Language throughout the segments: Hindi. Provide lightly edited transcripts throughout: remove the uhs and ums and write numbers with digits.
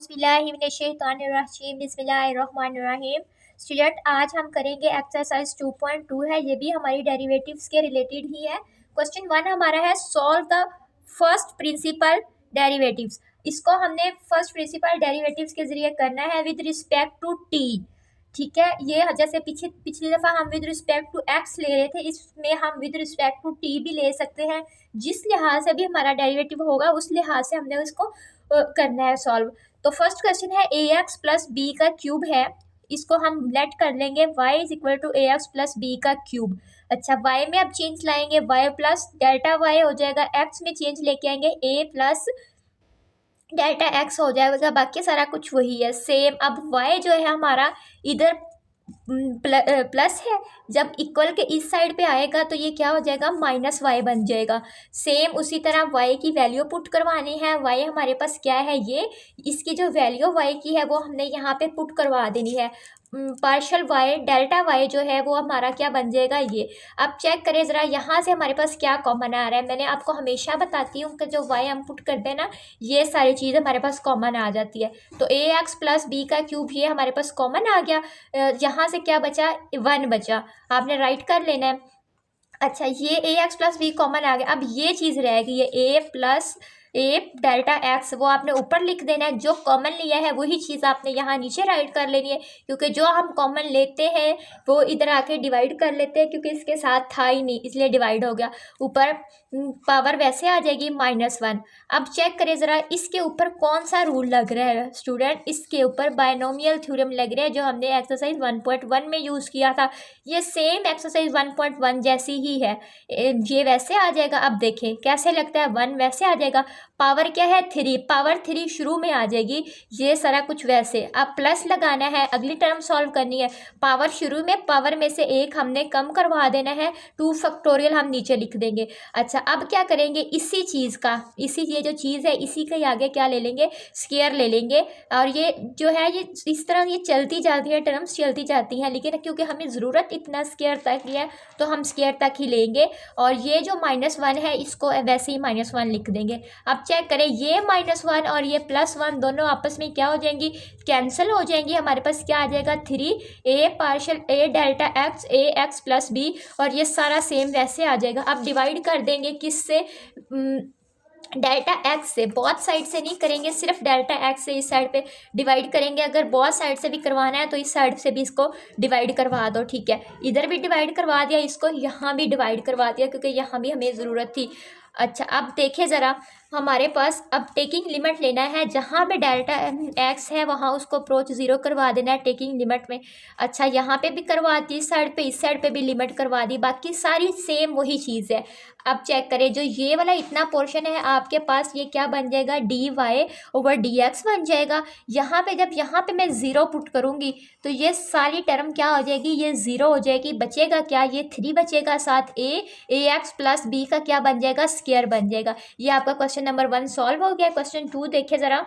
औज़ुबिल्लाहिमिनश्शैतानिर्रजीम बिस्मिल्लाहिर्रहमानिर्रहीम। स्टूडेंट, आज हम करेंगे एक्सरसाइज 2.2 है, ये भी हमारी डेरिवेटिव्स के रिलेटेड ही है। क्वेश्चन 1 हमारा है solve the first principle derivatives. इसको हमने फर्स्ट प्रिंसिपल डेरिवेटिव्स के जरिए करना है विद रिस्पेक्ट टू टी। ठीक है, ये जैसे पिछली दफ़ा हम विद रिस्पेक्ट टू एक्स ले रहे थे, इसमें हम विद रिस्पेक्ट टू टी भी ले सकते हैं। जिस लिहाज से भी हमारा डेरिवेटिव होगा उस लिहाज से हमने उसको करना है सॉल्व। तो फर्स्ट क्वेश्चन है ए एक्स प्लस बी का क्यूब है, इसको हम लेट कर लेंगे y is equal to a x plus b का क्यूब। अच्छा, y में अब चेंज लाएंगे, y प्लस डेल्टा y हो जाएगा, x में चेंज लेके आएंगे a प्लस डेल्टा x हो जाएगा, बाकी सारा कुछ वही है सेम। अब y जो है हमारा इधर प्लस है, जब इक्वल के इस साइड पे आएगा तो ये क्या हो जाएगा, माइनस वाई बन जाएगा। सेम उसी तरह y की वैल्यू पुट करवानी है। y हमारे पास क्या है, ये इसकी जो वैल्यू y की है वो हमने यहाँ पे पुट करवा देनी है। पार्शल y डेल्टा y जो है वो हमारा क्या बन जाएगा, ये। अब चेक करें ज़रा, यहाँ से हमारे पास क्या कॉमन आ रहा है। मैंने आपको हमेशा बताती हूँ कि जो y हम पुट करते हैं ना, ये सारी चीज़ हमारे पास कॉमन आ जाती है। तो ए एक्स प्लस बी का क्यूब ये हमारे पास कॉमन आ गया। यहाँ से क्या बचा, 1 बचा, आपने राइट कर लेना है। अच्छा, ये ए एक्स प्लस बी कॉमन आ गया। अब ये चीज़ रहेगी, ये ए प्लस ए डेल्टा एक्स, वो आपने ऊपर लिख देना है। जो कॉमन लिया है वही चीज़ आपने यहाँ नीचे राइट कर लेनी है, क्योंकि जो हम कॉमन लेते हैं वो इधर आके डिवाइड कर लेते हैं, क्योंकि इसके साथ था ही नहीं इसलिए डिवाइड हो गया। ऊपर पावर वैसे आ जाएगी -1। अब चेक करें ज़रा, इसके ऊपर कौन सा रूल लग रहा है स्टूडेंट, इसके ऊपर बायनोमियल थ्योरम लग रहा है, जो हमने एक्सरसाइज 1.1 में यूज़ किया था। ये सेम एक्सरसाइज 1.1 जैसी ही है, ये वैसे आ जाएगा। अब देखें कैसे लगता है, 1 वैसे आ जाएगा। पावर क्या है, 3, पावर 3 शुरू में आ जाएगी, ये सारा कुछ वैसे। अब प्लस लगाना है, अगली टर्म सॉल्व करनी है। पावर शुरू में, पावर में से 1 हमने कम करवा देना है, 2 फैक्टोरियल हम नीचे लिख देंगे। अच्छा, अब क्या करेंगे, इसी चीज़ का, ये जो चीज़ है इसी के आगे क्या ले लेंगे, स्क्वायर ले लेंगे। और ये जो है ये इस तरह ये चलती जाती है, टर्म्स चलती जाती हैं, लेकिन क्योंकि हमें ज़रूरत इतना स्क्वायर तक की है तो हम स्क्वायर तक ही लेंगे। और ये जो -1 है इसको वैसे ही -1 लिख देंगे। अब चेक करें, ये -1 और ये +1 दोनों आपस में क्या हो जाएंगी, कैंसिल हो जाएंगी। हमारे पास क्या आ जाएगा, 3a partial a delta x a x plus b, और ये सारा सेम वैसे आ जाएगा। अब डिवाइड कर देंगे किससे, डेल्टा एक्स से। बहुत साइड से नहीं करेंगे, सिर्फ डेल्टा एक्स से इस साइड पे डिवाइड करेंगे। अगर बहुत साइड से भी करवाना है तो इस साइड से भी इसको डिवाइड करवा दो, ठीक है। इधर भी डिवाइड करवा दिया, इसको यहाँ भी डिवाइड करवा दिया, क्योंकि यहाँ भी हमें ज़रूरत थी। अच्छा, अब देखें ज़रा, हमारे पास अब टेकिंग लिमिट लेना है, जहाँ पे डेल्टा एक्स है वहाँ उसको अप्रोच 0 करवा देना है टेकिंग लिमिट में। अच्छा, यहाँ पे भी करवा दी, इस साइड पे भी लिमिट करवा दी, बाकी सारी सेम वही चीज़ है। अब चेक करें, जो ये वाला इतना पोर्शन है आपके पास, ये क्या बन जाएगा, dy/dx बन जाएगा। यहाँ पे जब यहाँ पे मैं 0 पुट करूँगी तो ये सारी टर्म क्या हो जाएगी, ये 0 हो जाएगी। बचेगा क्या, ये 3 बचेगा, साथ ax प्लस b का क्या बन जाएगा, स्क्वायर बन जाएगा। ये आपका क्वेश्चन नंबर 1 सॉल्व हो गया। क्वेश्चन 2 देखिए ज़रा,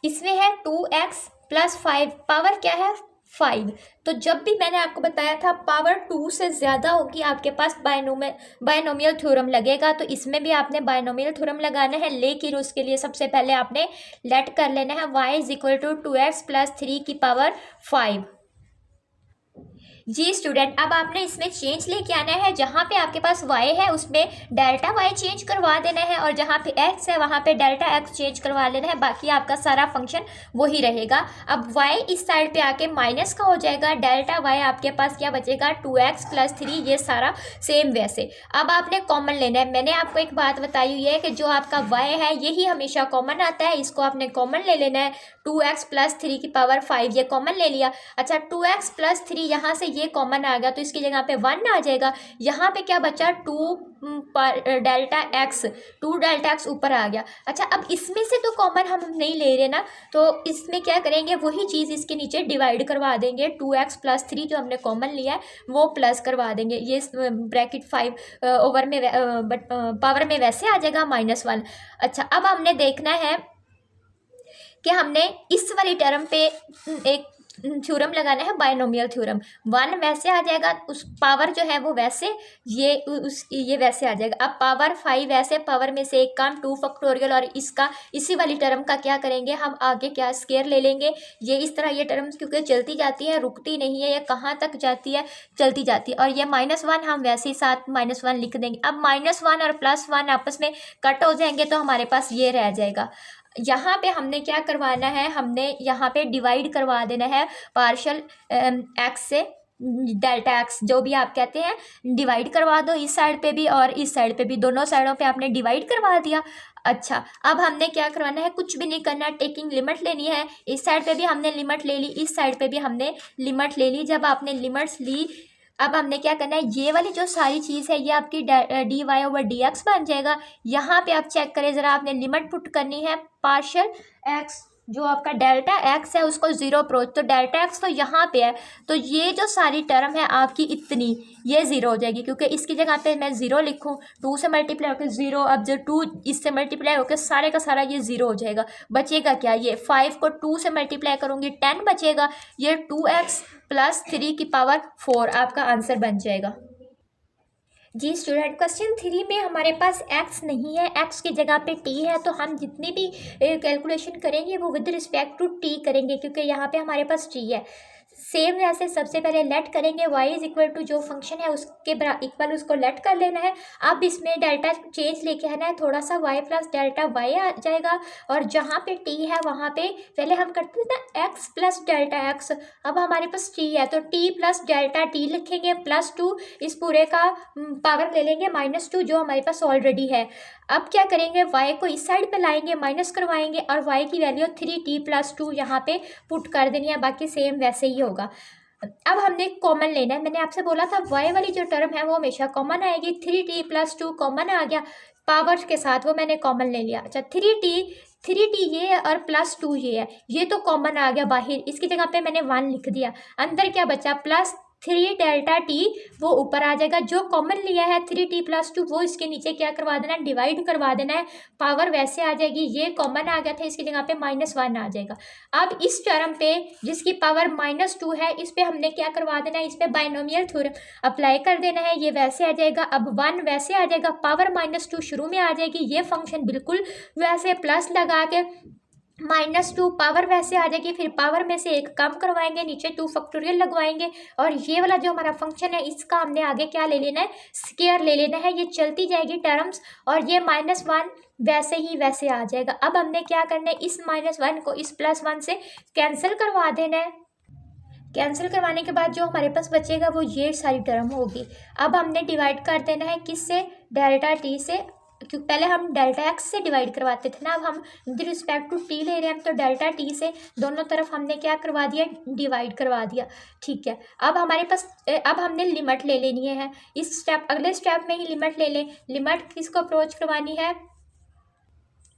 इसमें है 2x प्लस 5, पावर क्या है, 5। तो जब भी मैंने आपको बताया था पावर 2 से ज़्यादा होगी आपके पास बायनोमियल थ्योरम लगेगा, तो इसमें भी आपने बायनोमियल थ्योरम लगाना है। लेकिन उसके लिए सबसे पहले आपने लेट कर लेना है y is equal to 2x plus 3 की पावर 5। जी स्टूडेंट, अब आपने इसमें चेंज लेके आना है। जहाँ पे आपके पास y है उसमें डेल्टा y चेंज करवा देना है, और जहाँ पे x है वहाँ पे डेल्टा x चेंज करवा लेना है। बाकी आपका सारा फंक्शन वही रहेगा। अब y इस साइड पे आके माइनस का हो जाएगा, डेल्टा y आपके पास क्या बचेगा, 2x प्लस 3, ये सारा सेम वैसे। अब आपने कॉमन लेना है। मैंने आपको एक बात बताई हुई है कि जो आपका y है यही हमेशा कॉमन आता है, इसको आपने कॉमन ले लेना है। 2x प्लस 3 की पावर 5 ये कॉमन ले लिया। अच्छा, 2x प्लस 3 यहाँ से ये कॉमन आ गया, तो इसकी जगह पे 1 आ जाएगा। यहाँ पे क्या बचा, 2 डेल्टा एक्स ऊपर आ गया। अच्छा, अब इसमें से तो कॉमन हम नहीं ले रहे ना, तो इसमें क्या करेंगे, वही चीज़ इसके नीचे डिवाइड करवा देंगे। 2x प्लस 3 जो हमने कॉमन लिया है वो प्लस करवा देंगे। ये ब्रैकेट 5 ओवर में पावर में वैसे आ जाएगा -1। अच्छा, अब हमने देखना है कि हमने इस वाली टर्म पे एक थ्योरम लगाना है, बायनोमियल थ्योरम। 1 वैसे आ जाएगा, उस पावर जो है वो वैसे, ये वैसे आ जाएगा। अब पावर 5 वैसे, पावर में से एक कम, 2 फैक्टोरियल, और इसका इसी वाली टर्म का क्या करेंगे हम आगे, क्या स्केयर ले लेंगे। ये इस तरह ये टर्म्स क्योंकि चलती जाती है, रुकती नहीं है, ये कहाँ तक जाती है, चलती जाती है। और ये -1 हम वैसे ही साथ -1 लिख देंगे। अब -1 और +1 आपस में कट हो जाएंगे तो हमारे पास ये रह जाएगा। यहाँ पे हमने क्या करवाना है, हमने यहाँ पे डिवाइड करवा देना है पार्शियल एक्स से, डेल्टा एक्स जो भी आप कहते हैं, डिवाइड करवा दो इस साइड पे भी और इस साइड पे भी, दोनों साइडों पे आपने डिवाइड करवा दिया। अच्छा, अब हमने क्या करवाना है, कुछ भी नहीं करना, टेकिंग लिमिट लेनी है। इस साइड पे भी हमने लिमिट ले ली, इस साइड पे भी हमने लिमिट ले ली। जब आपने लिमिट्स ली, अब हमने क्या करना है, ये वाली जो सारी चीज़ है ये आपकी dy/dx बन जाएगा। यहाँ पे आप चेक करें ज़रा, आपने लिमिट पुट करनी है पार्शियल एक्स, जो आपका डेल्टा एक्स है उसको 0 अप्रोच, तो डेल्टा एक्स तो यहाँ पे है, तो ये जो सारी टर्म है आपकी इतनी, ये 0 हो जाएगी, क्योंकि इसकी जगह पे मैं 0 लिखूँ, 2 से मल्टीप्लाई होकर 0, अब जो 2 इससे मल्टीप्लाई होकर सारे का सारा ये 0 हो जाएगा। बचेगा क्या, ये 5 को 2 से मल्टीप्लाई करूँगी 10 बचेगा, ये 2x + 3 की पावर 4 आपका आंसर बन जाएगा। जी स्टूडेंट, क्वेश्चन 3 में हमारे पास x नहीं है, x की जगह पे t है, तो हम जितनी भी कैलकुलेशन करेंगे वो विद रिस्पेक्ट टू t करेंगे, क्योंकि यहाँ पे हमारे पास t है। सेम वैसे सबसे पहले लेट करेंगे, y = जो फंक्शन है उसके इक्वल उसको लेट कर लेना है। अब इसमें डेल्टा चेंज लेके आना है, थोड़ा सा y + डेल्टा y आ जाएगा, और जहाँ पे t है वहाँ पे पहले हम करते थे ना x + डेल्टा x, अब हमारे पास t है तो t + डेल्टा t लिखेंगे, +2 इस पूरे का पावर ले लेंगे -2 जो हमारे पास ऑलरेडी है। अब क्या करेंगे, y को इस साइड पे लाएंगे, माइनस करवाएंगे, और y की वैल्यू 3t + 2 यहाँ पे पुट कर देनी है, बाकी सेम वैसे ही होगा। अब हमने कॉमन लेना है, मैंने आपसे बोला था y वाली जो टर्म है वो हमेशा कॉमन आएगी। 3t + 2 कॉमन आ गया पावर के साथ, वो मैंने कॉमन ले लिया। अच्छा, 3t ये है और +2 ये है, ये तो कॉमन आ गया बाहर, इसकी जगह पे मैंने 1 लिख दिया। अंदर क्या बचा, +3 डेल्टा t, वो ऊपर आ जाएगा। जो कॉमन लिया है 3t + 2 वो इसके नीचे क्या करवा देना है, डिवाइड करवा देना है, पावर वैसे आ जाएगी। ये कॉमन आ गया था, इसकी जगह पे -1 आ जाएगा। अब इस टर्म पे जिसकी पावर -2 है, इस पे हमने क्या करवा देना है, इस पे बायनोमियल थ्योरम अप्लाई कर देना है, ये वैसे आ जाएगा। अब 1 वैसे आ जाएगा, पावर -2 शुरू में आ जाएगी, ये फंक्शन बिल्कुल वैसे प्लस लगा के -2 पावर वैसे आ जाएगी, फिर पावर में से एक कम करवाएंगे, नीचे 2 फैक्टोरियल लगवाएंगे, और ये वाला जो हमारा फंक्शन है इसका हमने आगे क्या ले लेना है, स्केयर ले लेना है। ये चलती जाएगी टर्म्स, और ये -1 वैसे ही वैसे आ जाएगा। अब हमने क्या करना है, इस -1 को इस +1 से कैंसिल करवा देना है। कैंसिल करवाने के बाद जो हमारे पास बचेगा वो ये सारी टर्म होगी। अब हमने डिवाइड कर देना है किससे, डेल्टा t से, क्योंकि पहले हम डेल्टा एक्स से डिवाइड करवाते थे ना, अब हम विद रिस्पेक्ट टू t ले रहे हैं, तो डेल्टा t से दोनों तरफ हमने क्या करवा दिया, डिवाइड करवा दिया। ठीक है, अब हमारे पास अब हमने लिमिट ले लेनी है, इस स्टेप अगले स्टेप में ही लिमिट ले लें। लिमिट किसको अप्रोच करवानी है,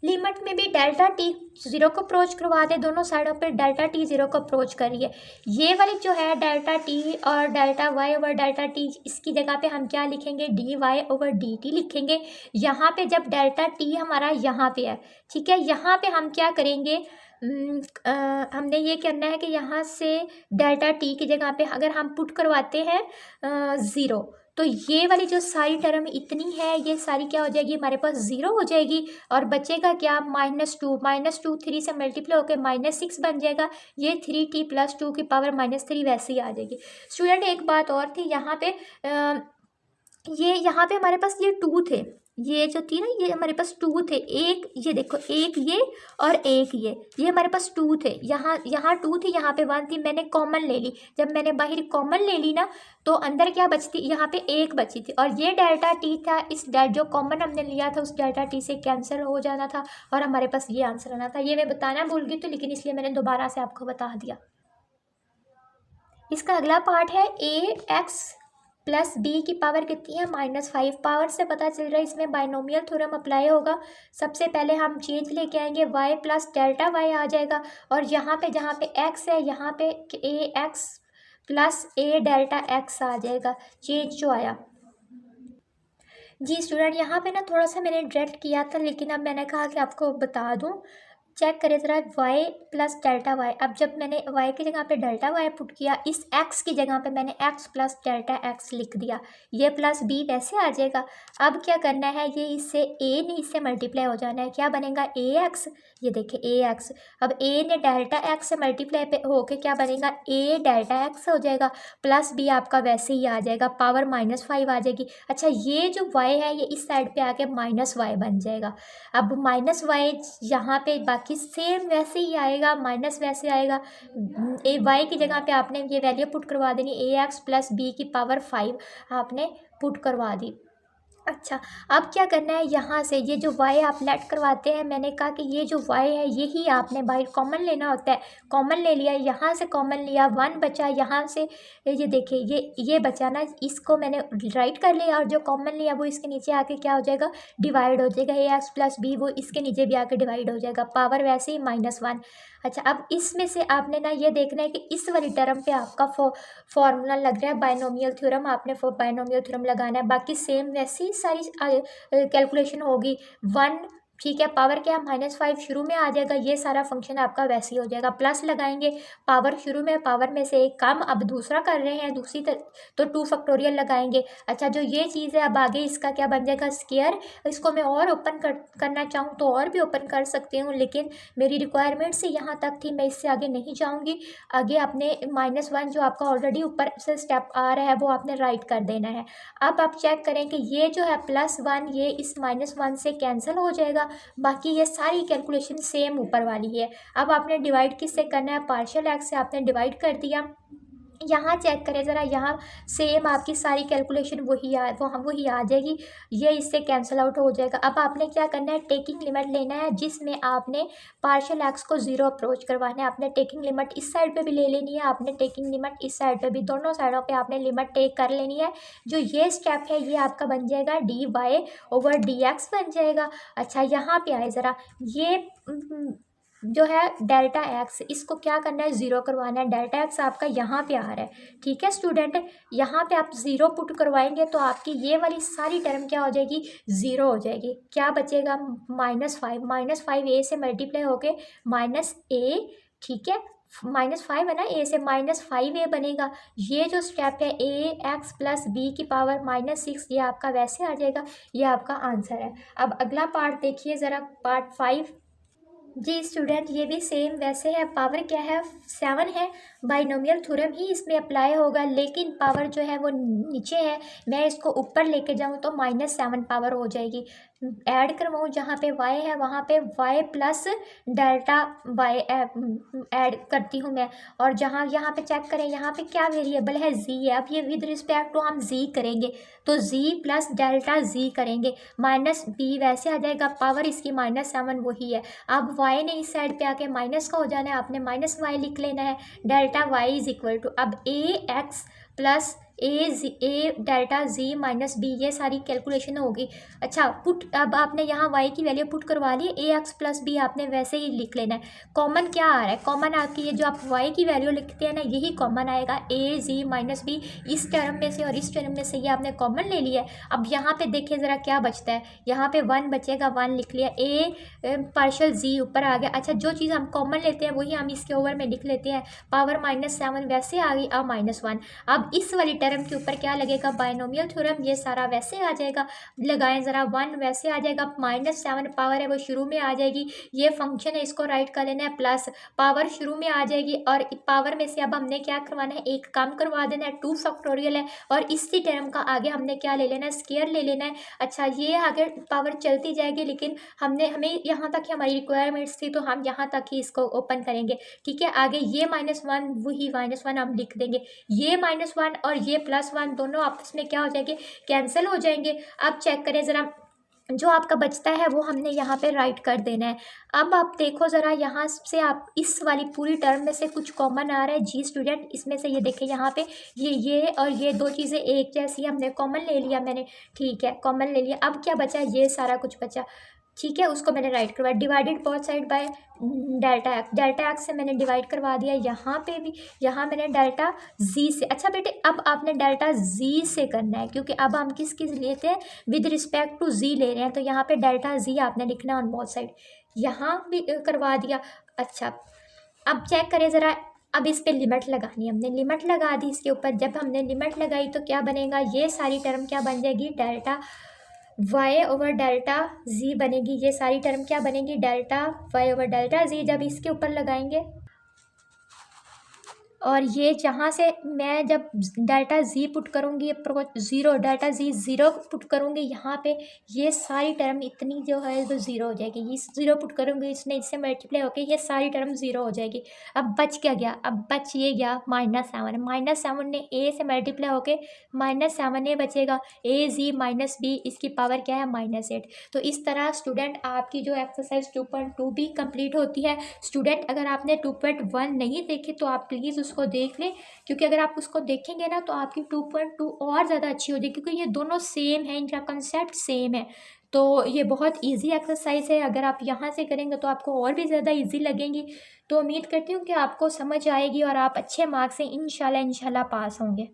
लिमिट में भी डेल्टा t 0 को अप्रोच करवा दे, दोनों साइडों पे डेल्टा t 0 को अप्रोच करिए। ये वाली जो है डेल्टा t और डेल्टा y/डेल्टा t, इसकी जगह पे हम क्या लिखेंगे, dy/dt लिखेंगे। यहाँ पे जब डेल्टा t हमारा यहाँ पे है, ठीक है, यहाँ पे हम क्या करेंगे, हमने ये करना है कि यहाँ से डेल्टा t की जगह पे अगर हम पुट करवाते हैं 0, तो ये वाली जो सारी टर्म इतनी है ये सारी क्या हो जाएगी, हमारे पास 0 हो जाएगी, और बचेगा क्या, -2 3 से मल्टीप्लाई होकर -6 बन जाएगा। ये 3t + 2 की पावर -3 वैसे ही आ जाएगी। स्टूडेंट एक बात और थी, यहाँ पे यहाँ पे हमारे पास ये 2 थे, ये जो थी ना, ये हमारे पास 2 थे, एक ये देखो, एक ये और एक ये हमारे पास 2 थे। यहाँ 2 थी, यहाँ पे 1 थी, मैंने कॉमन ले ली। जब मैंने बाहर कॉमन ले ली ना, तो अंदर क्या बचती, यहाँ पे एक बची थी, और ये डेल्टा t था, इस जो कॉमन हमने लिया था उस डेल्टा t से कैंसिल हो जाना था, और हमारे पास ये आंसर आना था। ये मैं बताना भूल गई तो, लेकिन इसलिए मैंने दोबारा से आपको बता दिया। इसका अगला पार्ट है ax + b की पावर कितनी है, -5। पावर से पता चल रहा है इसमें बायनोमियल थ्योरम अप्लाई होगा। सबसे पहले हम चेंज लेके आएंगे, y + डेल्टा y आ जाएगा, और यहाँ पे जहाँ पे x है यहाँ पे ax + a डेल्टा x आ जाएगा, चेंज जो आया। जी स्टूडेंट, यहाँ पे ना थोड़ा सा मैंने डायरेक्ट किया था, लेकिन अब मैंने कहा कि आपको बता दूँ। चेक करें ज़रा y प्लस डेल्टा वाई। अब जब मैंने y की जगह पे डेल्टा वाई पुट किया, इस x की जगह पे मैंने x प्लस डेल्टा x लिख दिया, ये प्लस b वैसे आ जाएगा। अब क्या करना है, ये इससे a ने इससे मल्टीप्लाई हो जाना है, क्या बनेगा ax, ये देखिए ax। अब a ने डेल्टा x से मल्टीप्लाई पे होके क्या बनेगा, a डेल्टा x हो जाएगा, प्लस b आपका वैसे ही आ जाएगा, पावर -5 आ जाएगी। अच्छा, ये जो y है ये इस साइड पे आके -y बन जाएगा। अब -y यहाँ पे बाकी सेम वैसे ही आएगा, माइनस वैसे आएगा। y की जगह पे आपने ये वैल्यू पुट करवा देनी, ax प्लस b की पावर 5 आपने पुट करवा दी। अच्छा, अब क्या करना है, यहाँ से ये जो y आप लेट करवाते हैं, मैंने कहा कि ये जो y है यही आपने बाहर कॉमन लेना होता है, कॉमन ले लिया, यहाँ से कॉमन लिया, 1 बचा, यहाँ से ये देखिए ये बचा ना, इसको मैंने राइट कर लिया, और जो कॉमन लिया वो इसके नीचे आके क्या हो जाएगा, डिवाइड हो जाएगा, ax प्लस b वो इसके नीचे भी आके डिवाइड हो जाएगा, पावर वैसे ही -1। अच्छा, अब इसमें से आपने ना ये देखना है कि इस वाली टर्म पे आपका फॉर्मूला लग रहा है बायनोमियल थ्योरम, आपने बायनोमियल थ्योरम लगाना है, बाकी सेम वैसे ही सारी कैलकुलेशन होगी। 1 ठीक है, पावर क्या -5 शुरू में आ जाएगा, ये सारा फंक्शन आपका वैसे ही हो जाएगा। प्लस लगाएंगे, पावर शुरू में, पावर में से एक कम, अब दूसरा कर रहे हैं दूसरी तो 2 फैक्टोरियल लगाएंगे। अच्छा, जो ये चीज़ है अब आगे इसका क्या बन जाएगा, स्क्वायर। इसको मैं और ओपन करना चाहूँ तो और भी ओपन कर सकती हूँ, लेकिन मेरी रिक्वायरमेंट से यहाँ तक थी, मैं इससे आगे नहीं जाऊँगी। आगे आपने -1 जो आपका ऑलरेडी ऊपर से स्टेप आ रहा है वो आपने राइट कर देना है। अब आप चेक करें कि ये जो है +1 ये इस -1 से कैंसिल हो जाएगा, बाकी ये सारी कैलकुलेशन सेम ऊपर वाली है। अब आपने डिवाइड किससे करना है, पार्शियल एक्स से आपने डिवाइड कर दिया। यहाँ चेक करें ज़रा, यहाँ सेम आपकी सारी कैलकुलेशन वही आ जाएगी, ये इससे कैंसिल आउट हो जाएगा। अब आपने क्या करना है, टेकिंग लिमिट लेना है, जिसमें आपने पार्शियल एक्स को 0 अप्रोच करवाना है। आपने टेकिंग लिमिट इस साइड पे भी ले लेनी है, आपने टेकिंग लिमिट इस साइड पे भी, दोनों साइडों पे आपने लिमिट टेक कर लेनी है। जो ये स्टेप है ये आपका बन जाएगा dy/dx बन जाएगा। अच्छा, यहाँ पे आए ज़रा, ये जो है डेल्टा एक्स, इसको क्या करना है, 0 करवाना है। डेल्टा एक्स आपका यहाँ पे आ रहा है, ठीक है स्टूडेंट, यहाँ पे आप 0 पुट करवाएंगे तो आपकी ये वाली सारी टर्म क्या हो जाएगी, 0 हो जाएगी। क्या बचेगा, -5 a से मल्टीप्लाई होके -a, ठीक है, -5 है ना, a से -5a बनेगा। ये जो स्टेप है ax प्लस b की पावर -6, ये आपका वैसे आ जाएगा, ये आपका आंसर है। अब अगला पार्ट देखिए ज़रा, पार्ट 5। जी स्टूडेंट, ये भी सेम वैसे है, पावर क्या है, 7 है, बाइनोमियल थ्योरम ही इसमें अप्लाई होगा, लेकिन पावर जो है वो नीचे है, मैं इसको ऊपर लेके जाऊँ तो -7 पावर हो जाएगी। ऐड करवाऊँ जहाँ पे y है वहाँ पे y plus delta y add करती हूँ मैं, और जहाँ यहाँ पे चेक करें, यहाँ पे क्या वेरिएबल है, z है। अब ये विद रिस्पेक्ट टू हम z करेंगे तो z प्लस डेल्टा z करेंगे, -b वैसे आ जाएगा, पावर इसकी -7 वही है। अब y ने इस साइड पे आके माइनस का हो जाना है, आपने -y लिख लेना है, delta y is equal to, अब ax plus a delta z minus b, ये सारी कैलकुलेशन होगी। अच्छा, पुट, अब आपने यहाँ y की वैल्यू पुट करवा ली, ax प्लस b आपने वैसे ही लिख लेना है। कॉमन क्या आ रहा है, कॉमन आपकी ये जो आप y की वैल्यू लिखते हैं ना, यही कॉमन आएगा, a z माइनस b, इस टर्म में से और इस टर्म में से ये आपने कॉमन ले लिया है। अब यहाँ पे देखिए ज़रा क्या बचता है, यहाँ पे 1 बचेगा, 1 लिख लिया, a पार्शियल z ऊपर आ गया। अच्छा, जो चीज़ हम कॉमन लेते हैं वही हम इसके ओवर में लिख लेते हैं, पावर -7 वैसे आ गई, अब -1। अब इस वाली टर्म के ऊपर क्या लगेगा, बायनोमियल थ्योरम, ये सारा वैसे आ जाएगा, लगाएं ज़रा, 1 वैसे आ जाएगा, -7 पावर है वो शुरू में आ जाएगी, ये फंक्शन है इसको राइट कर लेना है, प्लस पावर शुरू में आ जाएगी, और पावर में से अब हमने क्या करवाना है, एक कम करवा देना है, 2 फैक्टोरियल है, और इसी टर्म का आगे हमने क्या ले लेना है, स्क्वायर ले लेना है। अच्छा, ये आगे पावर चलती जाएगी, लेकिन हमें यहाँ तक ही हमारी रिक्वायरमेंट्स थी तो हम यहाँ तक ही इसको ओपन करेंगे, ठीक है। आगे ये -1 वही -1 हम लिख देंगे, ये -1 और ये +1 दोनों आपस में क्या हो जाएंगे, कैंसिल हो जाएंगे। अब चेक करें ज़रा, जो आपका बचता है वो हमने यहाँ पे राइट कर देना है। अब आप देखो ज़रा, यहाँ से आप इस वाली पूरी टर्म में से कुछ कॉमन आ रहा है जी स्टूडेंट, इसमें से ये देखें, यहाँ पे ये और ये दो चीज़ें एक जैसी हमने कॉमन ले लिया, मैंने, ठीक है, कॉमन ले लिया। अब क्या बचा, ये सारा कुछ बचा, ठीक है, उसको मैंने राइट करवाया, divided both side by delta x से मैंने डिवाइड करवा दिया। यहाँ पे भी, यहाँ मैंने डेल्टा जी से, अच्छा बेटे अब आपने डेल्टा जी से करना है, क्योंकि अब हम किस लेते हैं, विद रिस्पेक्ट टू जी ले रहे हैं, तो यहाँ पे डेल्टा जी आपने लिखना है ऑन बोथ साइड। यहाँ भी करवा दिया। अच्छा, अब चेक करें ज़रा, अब इस पे लिमिट लगानी है, हमने लिमिट लगा दी इसके ऊपर। जब हमने लिमिट लगाई तो क्या बनेगा, ये सारी टर्म क्या बन जाएगी, delta y over delta z बनेगी। ये सारी टर्म क्या बनेगी, delta y over delta z. जब इसके ऊपर लगाएंगे और ये जहाँ से मैं जब डेल्टा जी पुट करूँगी, zero, delta G zero put करूँगी यहाँ पे, ये सारी टर्म इतनी जो है तो ज़ीरो हो जाएगी। इस ज़ीरो पुट करूँगी, इसने इससे मल्टीप्लाई होकर ये सारी टर्म ज़ीरो हो जाएगी। अब बच क्या गया, अब बच ये गया -7। -7 ने ए से मल्टीप्लाई होकर -7 ए बचेगा। ए जी माइनस बी, इसकी पावर क्या है, -8। तो इस तरह स्टूडेंट आपकी जो एक्सरसाइज 2.2 भी कंप्लीट होती है। स्टूडेंट अगर आपने 2.1 नहीं देखे तो आप प्लीज़ उसको देख लें, क्योंकि अगर आप उसको देखेंगे ना तो आपकी 2.2 और ज़्यादा अच्छी हो जाएगी, क्योंकि ये दोनों सेम है, इनका कंसेप्ट सेम है। तो ये बहुत इजी एक्सरसाइज है, अगर आप यहाँ से करेंगे तो आपको और भी ज़्यादा इजी लगेंगी। तो उम्मीद करती हूँ कि आपको समझ आएगी और आप अच्छे मार्क्स से इंशाल्लाह पास होंगे।